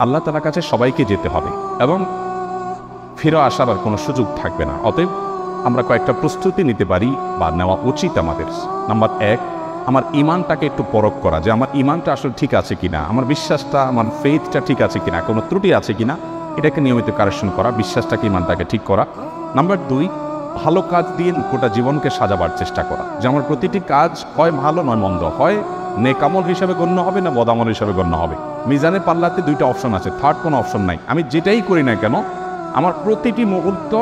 আল্লাহ তাআলার কাছে সবাইকে যেতে হবে এবং ফিরে আসার আর কোনো সুযোগ থাকবে না। অতএব আমরা কয়েকটা প্রস্তুতি নিতে পারি বা নেওয়া উচিত আমাদের। নাম্বার 1, আমার ইমানটাকে একটু পরখ করা, যে আমার ইমানটা আসলে ঠিক আছে কিনা, আমার বিশ্বাসটা, আমার ফেথটা ঠিক আছে কিনা, কোনো ত্রুটি আছে কিনা, এটাকে নিয়মিত কারেকশন করা, বিশ্বাসটাকে, ইমানটাকে ঠিক করা। নাম্বার 2, ভালো কাজ দিয়ে গোটা জীবনকে সাজাবার চেষ্টা করা, যে আমার প্রতিটি কাজ হয় ভালো নয় মন্দ, হয় নেকামল হিসাবে গণ্য হবে না বদামল হিসাবে গণ্য হবে। মিজানের পাল্লাতে 2টা অপশন আছে, থার্ড কোনো অপশন নাই। আমি যেটাই করি না কেন আমার প্রতিটি মুহূর্ত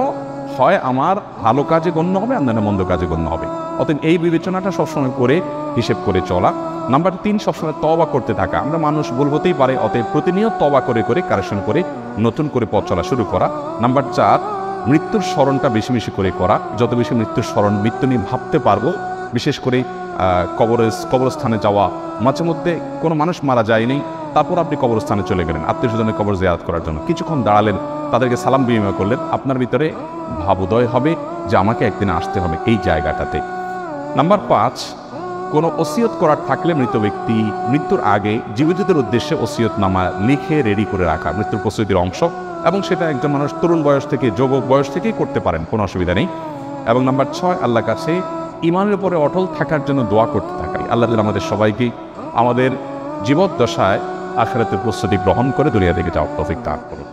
হয় আমার ভালো কাজে গণ্য হবে, আর না মন্দ কাজে গণ্য হবে। অতএব এই বিবেচনাটা সবসময় করে হিসেব করে চলা। নাম্বার 3, সবসময় তওবা করতে থাকা। আমরা মানুষ ভুল হতেই পারে, অতএব প্রতিনিয়ত তওবা করে করে কারেকশন করে নতুন করে পথ চলা শুরু করা। নাম্বার 4, মৃত্যুর স্মরণটা বেশি বেশি করে করা। যত বেশি মৃত্যুর স্মরণ, মৃত্যু নিয়ে ভাবতে পারবো, বিশেষ করে কবরস্থানে যাওয়া। মাঝে মধ্যে কোনো মানুষ মারা যায়নি, তারপর আপনি কবরস্থানে চলে গেলেন আত্মীয় স্বজনের কবর জিয়ারত করার জন্য, কিছুক্ষণ দাঁড়ালেন, তাদেরকে সালাম বিনিময় করলেন, আপনার ভিতরে ভাবোদয় হবে যে আমাকে একদিন আসতে হবে এই জায়গাটাতে। নাম্বার 5, কোনো ওসিয়ত করার থাকলে মৃত ব্যক্তি মৃত্যুর আগে জীবিতদের উদ্দেশ্যে ওসিয়তনামা লিখে রেডি করে রাখা, মৃত্যুর প্রস্তুতির অংশ। এবং সেটা একজন মানুষ তরুণ বয়স থেকে, যুবক বয়স থেকেই করতে পারেন, কোনো অসুবিধা নেই। এবং নাম্বার 6, আল্লাহর কাছে ইমানের উপরে অটল থাকার জন্য দোয়া করতে থাকাই। আল্লাহ তাআলা আমাদের সবাইকে আমাদের জীবদ্দশায় আখিরাতের প্রস্তুতি গ্রহণ করে দুনিয়া থেকে যাওয়ার তৌফিক দান করুন।